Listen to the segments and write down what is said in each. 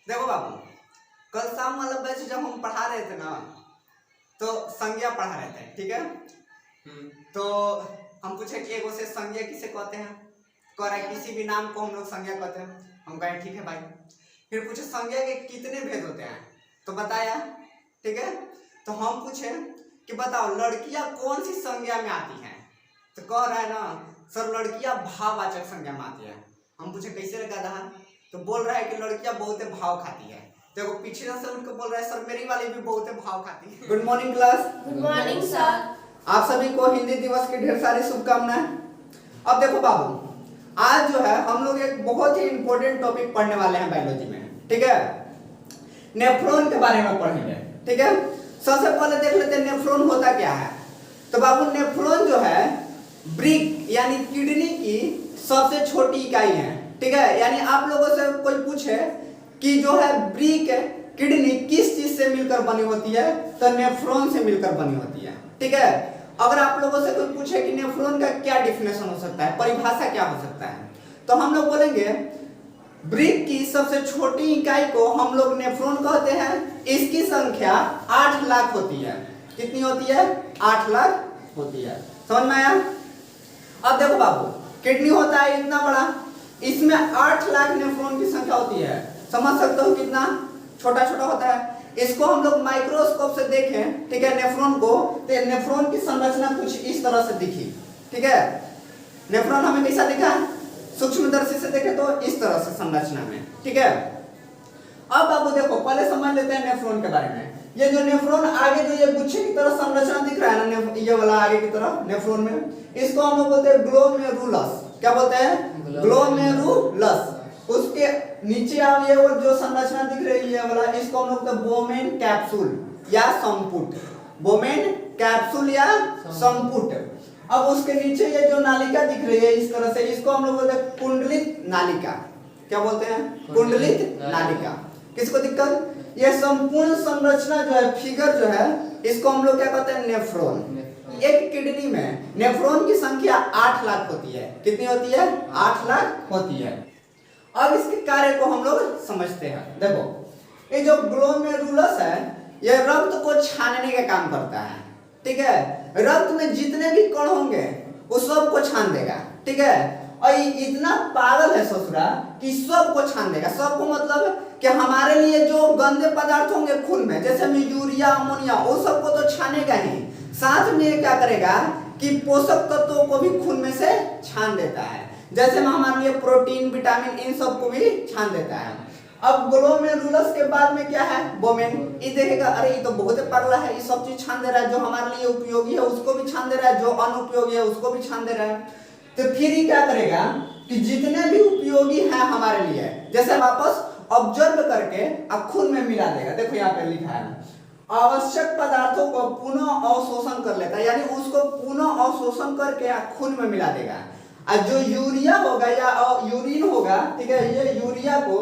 देखो बाबू, कल शाम वाला बैच जब हम पढ़ा रहे थे ना, तो संज्ञा पढ़ा रहे थे, ठीक है। तो हम पूछे कि एगो से संज्ञा किसे कहते हैं, कह रहा है किसी भी नाम को हम लोग संज्ञा कहते हैं। हम कहे ठीक है भाई। फिर पूछे संज्ञा के कितने भेद होते हैं, तो बताया, ठीक है। तो हम पूछे कि बताओ लड़कियां कौन सी संज्ञा में आती हैं, तो कह रहा है ना सर लड़कियां भाववाचक संज्ञा में आती है। हम पूछे कैसे लगा रहा, तो बोल रहा है कि लड़कियां बहुत भाव खाती है। देखो पीछे से उठ के बोल रहा है सर मेरी वाली भी बहुत भाव खाती है। Good morning class. Good morning sir. आप सभी को हिंदी दिवस की ढेर सारी शुभकामनाएं। अब देखो बाबू, आज जो है हम लोग एक बहुत ही इंपॉर्टेंट टॉपिक पढ़ने वाले हैं बायोलॉजी में, ठीक है। नेफ्रॉन के बारे में पढ़ेंगे, ठीक है। सबसे पहले देख लेते हैं नेफ्रॉन होता क्या है। तो बाबू नेफ्रॉन जो है ब्रिक यानी किडनी की सबसे छोटी इकाई है, ठीक है। यानी आप लोगों से कोई पूछे कि जो है ब्रिक किडनी किस चीज से मिलकर बनी होती है, तो नेफ्रॉन से मिलकर बनी होती है, ठीक है। अगर आप लोगों से कोई पूछे कि नेफ्रॉन का क्या डिफिनेशन हो सकता है, परिभाषा क्या हो सकता है, तो हम लोग बोलेंगे ब्रिक की सबसे छोटी इकाई को हम लोग नेफ्रॉन कहते हैं। इसकी संख्या 8 लाख होती है। कितनी होती है? 8 लाख होती है। समझ में आया? अब देखो बाबू, किडनी होता है इतना बड़ा, इसमें 8 लाख नेफ्रॉन की संख्या होती है। समझ सकते हो कितना छोटा छोटा होता है। इसको हम लोग माइक्रोस्कोप से देखें, ठीक है, नेफ्रॉन को, तो नेफ्रॉन की संरचना कुछ इस तरह से दिखी, ठीक है। नेफ्रॉन हमें कैसा दिखा? सूक्ष्मदर्शी से देखें तो इस तरह से संरचना में, ठीक है। अब बाबू देखो पहले समझ लेते हैं नेफ्रॉन के बारे में। ये जो नेफ्रॉन आगे जो ये गुच्छे की तरह संरचना दिख रहा है ना, ये वाला आगे की तरफ नेफ्रॉन में, इसको हम लोग बोलते हैं ग्लोमेरुलस। क्या बोलते हैं? ग्लोमेरुलस। उसके नीचे आप ये वो जो संरचना दिख रही है वाला, इसको हम लोग बोलते हैं बोमेन कैप्सूल या संपुट। बोमेन कैप्सूल या संपुट। अब उसके नीचे ये जो नालिका दिख रही है इस तरह से, इसको हम लोग बोलते हैं कुंडलित नालिका। क्या बोलते हैं? कुंडलित नालिका। किसको दिक्कत? ये संपूर्ण संरचना जो है, फिगर जो है, इसको हम लोग क्या कहते हैं? नेफ्रॉन। एक किडनी में नेफ्रॉन की संख्या 8 लाख होती है। कितनी होती है? 8 लाख होती है। अब इसके कार्य को हम लोग समझते हैं। देखो ये जो ग्लोमेरुलस है, ये रक्त को छानने का काम करता है, ठीक है। रक्त में जितने भी कण होंगे वो सब को छान देगा, ठीक है। और ये इतना पागल है ससुरा कि सब को छान देगा। सब को मतलब कि हमारे लिए जो गंदे पदार्थ होंगे खून में, जैसे में यूरिया, अमोनिया, वो सब को तो छानेगा ही, साथ में क्या करेगा कि पोषक तत्वों को भी खून में से छान देता है। जैसे में हमारे लिए प्रोटीन, विटामिन, इन सब को भी छान देता है। अब ग्लोमेरुलस के बाद में क्या है? बोमेन। ये देखेगा अरे ये तो बहुत पागला है, ये सब चीज छान दे रहा है, जो हमारे लिए उपयोगी है उसको भी छान दे रहा है, जो अनुपयोगी है उसको भी छान दे रहा है। तो फिर ये क्या करेगा कि जितने भी उपयोगी है हमारे लिए, जैसे वापस ऑब्जर्व करके अब खून में मिला देगा। देखो यहाँ पे लिखा है आवश्यक पदार्थों को पुनः अवशोषण कर लेता है, यानी उसको पुनः अवशोषण करके खून में मिला देगा। और जो यूरिया होगा या यूरिन होगा, ठीक है, ये यूरिया को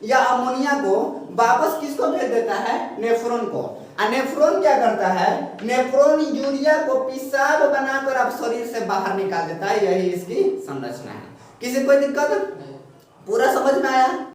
या अमोनिया को वापस किसको भेज देता है? नेफ्रॉन को। और नेफ्रॉन क्या करता है? नेफ्रॉन यूरिया को पेशाब बनाकर अब शरीर से बाहर निकाल देता है। यही इसकी संरचना है। किसी कोई दिक्कत? पूरा समझ में आया?